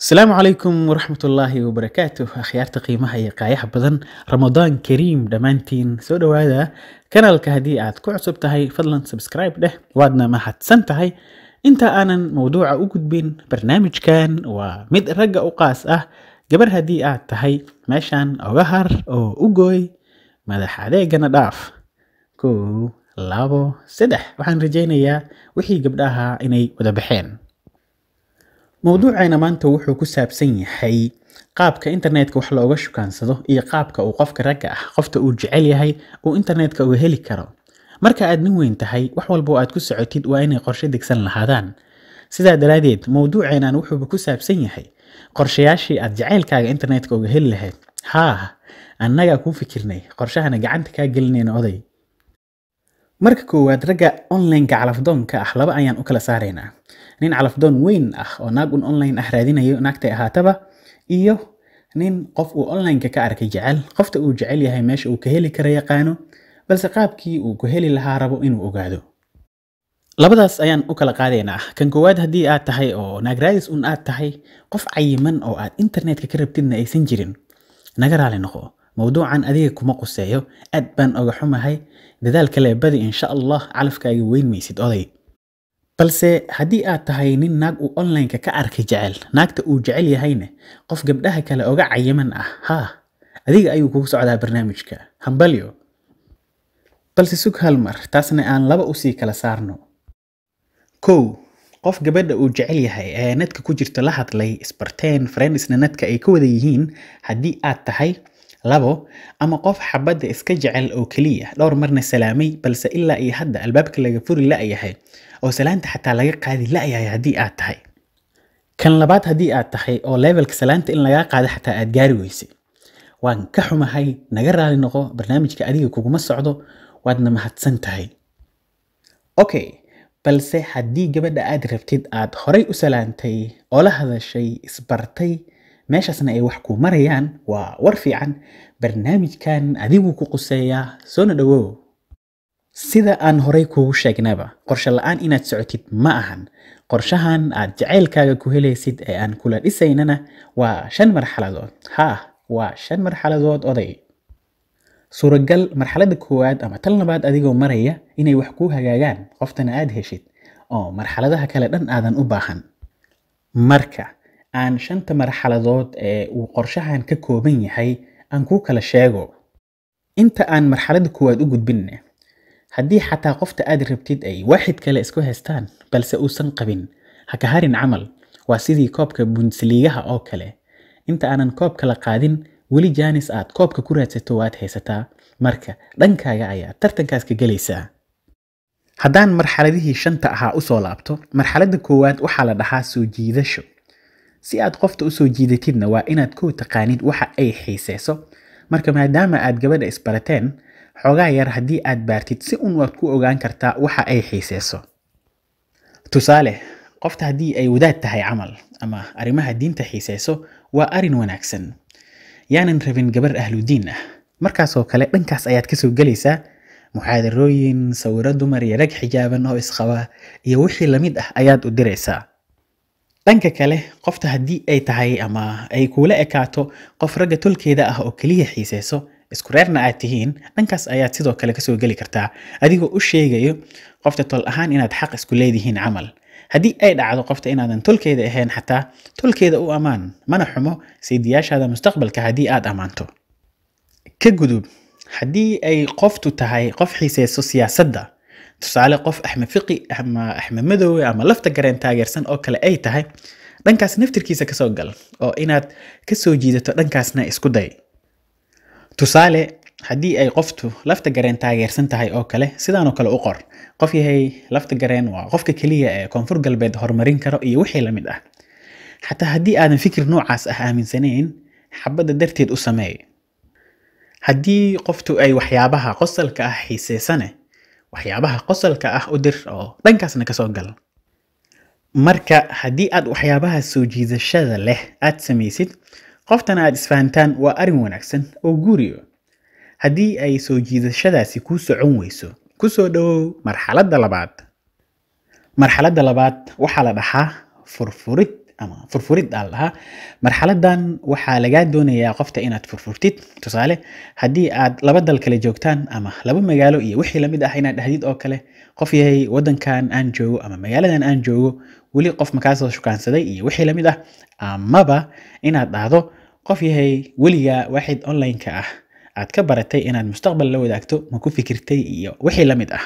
السلام عليكم ورحمة الله وبركاته أخيارta qiimaha iyo qaayaha badan Ramadaan Kariim dhammaantiin soo dhawaada kanaalka haddii aad ku cusub tahay fadlan subscribe dheh waadna mahadsan tahay inta aanan mowduuca u gudbin barnaamijkan waa mid ragga u qaas ah gabar haddii aad tahay meeshan oga har oo u gooy madax adeegana dhaaf 1 2 3 waxaan rajaynayaa wixii gabdhaha inay wada baxeen mowduucayna maanta wuxuu ku saabsan yahay qaabka internetka wax looga shukaansado iyo qaabka uu qofka ragga ah qofta uu jecel yahay uu internetka uga heli karo marka aad nin weyn tahay wax walba oo aad ku socotid waa inay qorshe degsan lahaadaan sidaa daraadeed mowduucaynan wuxuu ku saabsan yahay qorshayaashii aad jacaylkaaga internetka uga heli lahayd annaga ku fikirnay qorshahana gacanta kaa gelinayna oday marka koowaad ragga online-ka calafdoonka ah laba ayaan u kala saaraynaa nin calafdoon weyn ah oo naag online ah raadinayo naagtay ahaataba iyo nin qof uu online-ka ka arkay jecel qofta uu jecel yahay meesha uu ka heli kara yaqaano balse qaabkii uu ku heli lahaa rabo inuu ogaado labadaas ayaan u kala qaadaynaa kan koowaad haddii aad tahay oo naag raadis aad tahay qof cayiman oo aad internetka ka rabtidna aysan jirin naga raali noqo mowduucan adiga kuma quseeyo aad baan oga xumahay dadaalka leebadi insha Allah calafkaaga weyn maysid oday balse haddii aad tahay nin naag uu online-ka ka arkay jecel naagta uu jecel yahayna qof gabdhaha kale oga cayiman ah adiga ayuu kugu socdaa barnaamijka hambalyo balse sug hal mar taasna aan laba u sii kala saarno qof gabadha uu jecel yahay ee netka ku jirto la hadlay isbarteen friendsna netka ay ka wada yihiin haddii aad tahay labo ama qof xabadda iska jecel oo kaliya dhowr marna salaamay balse ilaa iyo hadda albaabka laga furi la'yahay oo salaanta xataa laga qaadi la'yahay haddii aad tahay kan labaad haddii aad tahay oo levelka salaanta in laga qaado xataa aad gaari weysay waan ka xumahay naga raali noqo barnaamijka adiga kuguma socdo waadna mahadsan tahay balse haddii gabadha aad rabtid aad horay u salaantay oo la hadashay isbartay meeshaasna ay wax ku marayaan waa war fiican barnaamijkan adigu ku quseeyaa soona dhawow sida aan horay kuugu sheegnaba qorshe la'aan inaad socotid ma ahan qorshahan aad jacaylkaaga ku helaysid ee aan kula dhisaynana waa 5 marxaladood waa 5 marxaladood oday suuragal marxaladda koowaad ama tan labaad adigoo maraya inay wax ku hagaagaan qoftana aad heshid oo marxaladaha kale dhan aadan u baahan marka aan 5 marxaladood ee uu qorshahan ka kooban yahay aan ku kala sheego inta aan marxaladda koowaad u gudbinna haddii xataa qofta aad rabtid ay waaxid kale isku haystaan balse uusan qabin ha ka harin camal waa sidii koobka Bundesliga oo kale inta aanan koobka la qaadin weli jaanis aad koobka ku raadsato waad haysataa marka dhankaaga ayaa tartankaas ka galaysaa haddaan marxaladihii 5 ahaa u soo laabto marxaladda koowaad waxaa la dhahaa soo jiidasho si aad qofta u soo jiidatidna waa inaad ku taqaanid waxa ay xiiseyso marka maadaama aad gabadha isbarateen xogaa yar haddii aad baartid si waad ku ogaan kartaa waxa ay xiiseyso tusaale qofta haddii ay wadaad tahay camal ama arrimaha diinta xiiseyso waa arin wanaagsan yaanan rabin gabar ahludiin ah markaasoo kale dhankaas ayaad ka soo gelaysaa muxaadarooyin sawiro dumar iyo rag xijaaban oo isqaba iyo wixii lamid ah ayaad u diraysaa dhanka kale qofta haddii ay tahay ama ay kula ekaato qof ragga tolkeeda ah oo kaliya xiiseyso isku reerna aad tihiin dhankaas ayaad sidoo kale kasoo geli kartaa adigoo u sheegayo qofta tol ahaan inaad xaq isku leedihiin camal haddii ay dhacdo qofta inaadan tolkeeda ahayn xataa tolkeeda u amaan mana xumo saydiyaashaada mustaqbalka haddii aad amaanto ka gudub haddii ay qoftu tahay qof xiiseyso siyaasadda tusaale qof Axmed Fiqi ama Axmed Madow ama lafta gareen taageersan oo kale ay tahay dhankaas naftirkiisa ka soo gal oo inaad ka soo jiidato dhankaasna isku day tusaale haddii ay qoftu lafta gareen taageersan tahay oo kale sidaan oo kale u qor qof yahay lafta gareen waa qofka kaliya ee koonfur galbeed horumarin karo iyo wixii lamid ah xataa haddii aadan fikir noocaas ah aaminsanayn xabadda darteed u sameey haddii qoftu ay waxyaabaha qosolka ah xiiseysane waxyaabaha qosolka ah u dir oo dhankaasna ka soo gal marka haddii aad waxyaabaha soo jiidashada leh aad samaysid qoftana aad isfahantaan waa arin wanaagsan oo guuriyo haddii ay soo jiidashadaasi ku socon weyso ku soo dhawow marxaladda labaad waxaa la dhahaa furfurid ama furfurid aa lahaa. Marxaladan waxaa lagaa doonayaa qofta inaad furfurtid. Tusaale, haddii aad laba dal kale joogtaan ama laba magaalo iyo wixii la mid ah inaad dhahdid oo kale, qof yahay wadankan aan joogo ama magaaladan aan joogo, weli qof makaa soo shukaansaday iyo wixii la mid ah, amaba inaad dhahdo qof yahay weliga waaxid online-ka ah aad ka baratay inaad mustaqbal la wadaagto ma ku fikirtay iyo wixii la mid ah.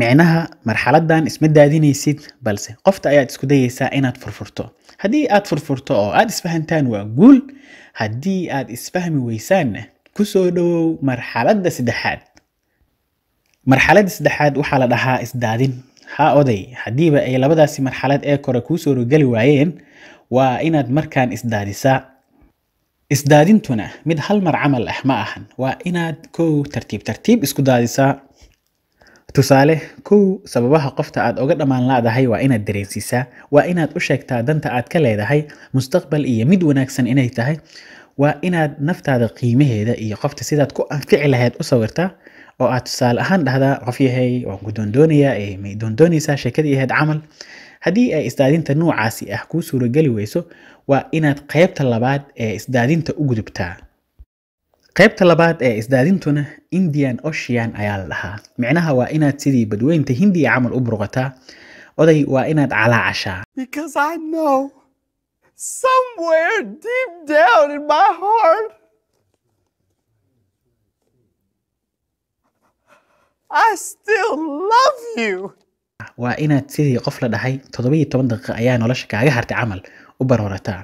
micnaha marxaladan isma daadinaysid, balse qofta ayaad isku dayaysaa inaad furfurto. Haddii aad furfurto oo aad isfahantaan waa guul, haddii aad isfahmi weysaanna ku soo dhowow marxaladda saddexaad. marxaladda saddexaad waxaa la dhahaa isdaadin. Ha oday, haddiiba ay labadaasi marxalad ee kore kuu soo rogali waayeen, waa inaad markaan isdaadisaa. isdaadintuna mid hal mar camal ah ma ahan, waa inaad kow tartiib isku daadisaa. Tusaale, kow sababaha qofta aad uga dhamaan laadahay waa inaad dareensiisaa, waa inaad u sheegtaa danta aad ka leedahay mustaqbal iyo mid wanaagsan inay tahay, waa inaad naftaada qiimaheeda iyo qofta sidaad ku anfici lahayd u sawirtaa, oo aad tusaale ahaan dhahdaa qof yahay waan ku doondoonayaa ee may doondoonaysaa sheekadii ahayd camal. Haddii ay isdaadinta noocaasi ah kuu suurageli weyso, waa inaad qaybta labaad ee isdaadinta u gudubtaa. qaybta labaad ee isdaadintuna Indian Ocean ayaa la dhahaa. micnaha waa inaad sidii badweynta Hindiya camal u burqataa. oday waa inaad calaacashaa. Because I know somewhere deep down in my heart, I still love you. waa inaad sidii qof la dhahay 17 daqiiqo ayaa nolosha kaaga hartay camal u baroorataa.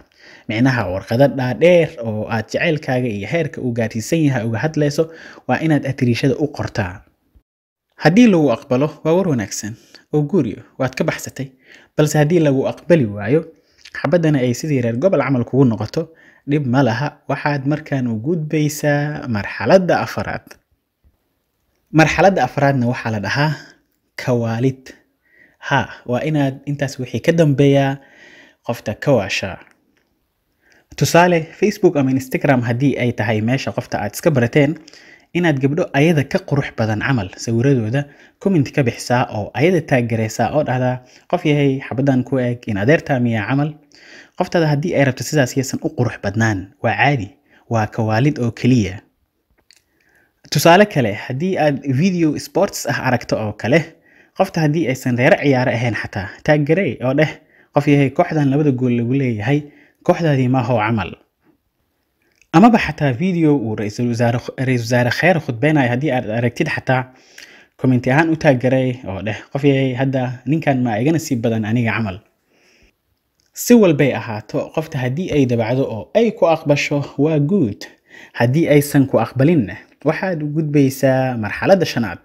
micnaha warqado dhaadheer oo aad jacaylkaaga iyo heerka uu gaarsiisan yahay uga hadlayso waa inaad atiriishada u qortaa. haddii lagu aqbalo waa war wanaagsan oo guuriyo waad ka baxsatay, balse haddii lagu aqbali waayo xabadana ay sidii reer gobol camal kugu noqoto, dhib ma laha, waxaad markaan u gudbaysaa marxaladda afaraad. marxaladda afaraadna waxaa la dhahaa kawaalid. waa inaad intaas wixii ka dambeeyaa qofta ka waashaa. tusaale, Facebook ama Instagram haddii ay tahay meesha qofta aad iska barateen, inaad gabdho ayada ka qurux badan camal sawiradooda comment ka bixisaa oo ayada taageeraysaa oo dhahdaa qof yahay xabadan ku eeg in adeertaa miyaa camal. qoftada haddii ay rabto sidaas yaysan u qurux badnaan, waa caadi, waa kawaalid oo keliya. tusaale kale, haddii aad video sports ah aragto oo kale, qofta haddii aysan reero ciyaaro ahayn xataa taageeray oo dheh qof yahay kooxdan labada gool lagu leeyahay, kooxdaadii ma hoo camal. amaba xataa video uu ra'iisul wasaare khayr khudbeenayo haddii aad aragtid xataa comment ahaan u taageeray oo dheh qof yahay hadda ninkan ma igana sii badan aniga camal. si walbay ahaato, qofta haddii ay dabacdo oo ay ku aqbasho waa good, haddii aysan ku aqbalinna waxaad u gudbaysaa marxaladda shanaad.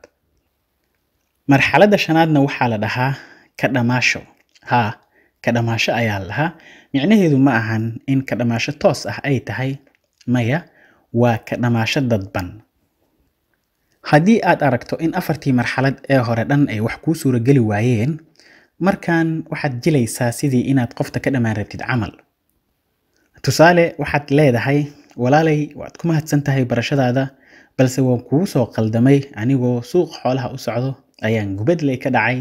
marxaladda shanaadna waxaa la dhahaa ka dhamaasho. ka dhamaasho ayaa la dhahaa. micnaheedu ma ahan in ka dhamaasho toos ah ay tahay, maya, waa ka dhamaasho dadban. haddii aad aragto in afartii marxalad ee hore dhan ay wax kuu suurageli waayeen, markaan waxaad jilaysaa sidii inaad qofta ka dhammaan rabtid camal. tusaale, waxaad leedahay walaalay waad ku mahadsan tahay barashadaada, balse waan kugu soo qaldamay anigoo suuq xoolaha u socdo ayaan gubadley ka dhacay.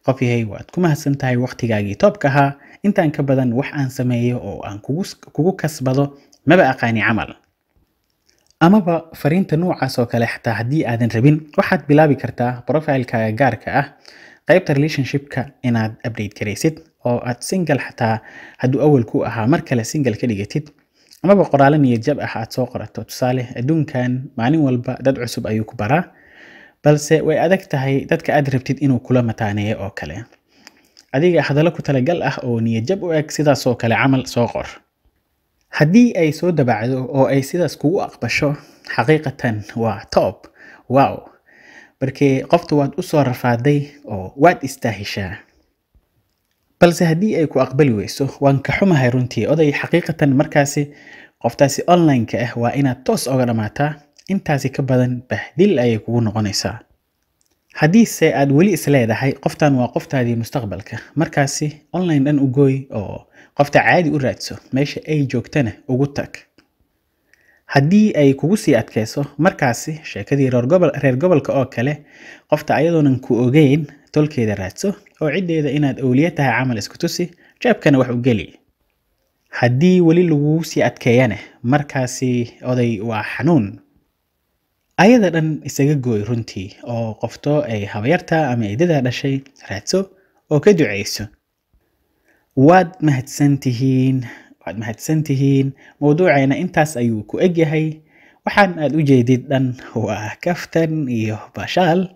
qof yahay waad ku mahadsan tahay waqtigaagii toobka ahaa, intaan ka badan wax aan sameeyo oo aan kugu kasbado maba aqaani camal. amaba fariinta noocaas oo kale xataa haddii aadan rabin, waxaad bilaabi kartaa profilekaaga gaarka ah qaybta relationshipka inaad update garaysid oo aad single xataa hadduu awal ku ahaa mar kale single ka dhigatid, amaba qoraalo niyad jab ah aad soo qorato. tusaale, adduunkan maalin walba dad cusub ayuu ku baraa, balse way adag tahay dadka aad rabtid inuu kula mataaneeyo oo kale. adiga hadallo ku talagal ah oo niyad jab u eg sidaas oo kale camal soo qor. haddii ay soo dabacdo oo ay sidaas kugu aqbasho, xaqiiqatan waa top, wow, markii qoftu waad u soo rafaaday oo waad istaahishaa. balse haddii ay ku aqbali weyso, waan ka xumahay runtii oday, xaqiiqatan markaasi qoftaasi online-ka ah waa inaad toos oga dhamaataa, intaasi ka badan bahdil ayay kugu noqonaysaa. haddiise aad weli is leedahay qoftan waa qoftaadii mustaqbalka, markaasi online dhan u gooy oo qofta caadi u raadso, meesha ay joogtana ugu tag. haddii ay kugu sii adkayso, markaasi sheekadii reer gobolka oo kale, qofta ayadoonan ku ogeyn tolkeeda raadso oo ciddeeda inaad awliya tahay camal isku tusi, jaabkana wax u geli. haddii weli lagu sii adkeeyana markaasi oday waa xanuun. Ayada dhan isaga gooy runtii oo qofto ay habayarta ama eedada dhashay raadso oo ka duceyso. waad mahadsantihiin mawduuceena intaas ayuu ku egyahay. waxaan aad u jeedid dhan waa kaftan iyo bashaal.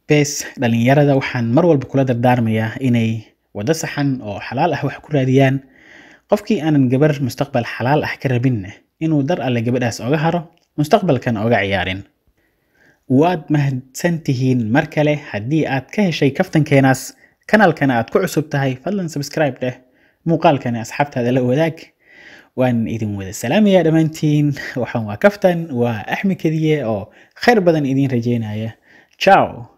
bes dhalinyarada waxaan mar walba kula dardaarmayaa inay wada saxan oo xalaal ah wax ku raadiyaan. qofkii aanan gabar mustaqbal xalaal ah ka rabinna inuu dar alle gabadhaas oga haro mustaqbalkan oga ciyaarin. waad mahadsantihiin mar kale. haddii aad ka heshay kaftankeenaas kanaalkana aad ku cusub tahay fadlan subscribe dheh, muuqaalkana asxaabtaada la wadaag. waan idin wada salaamayaa dhammaantiin. waxaan waa kaftan, waa Axmed Kadiye oo khayr badan idin rajeynaya. Ciao.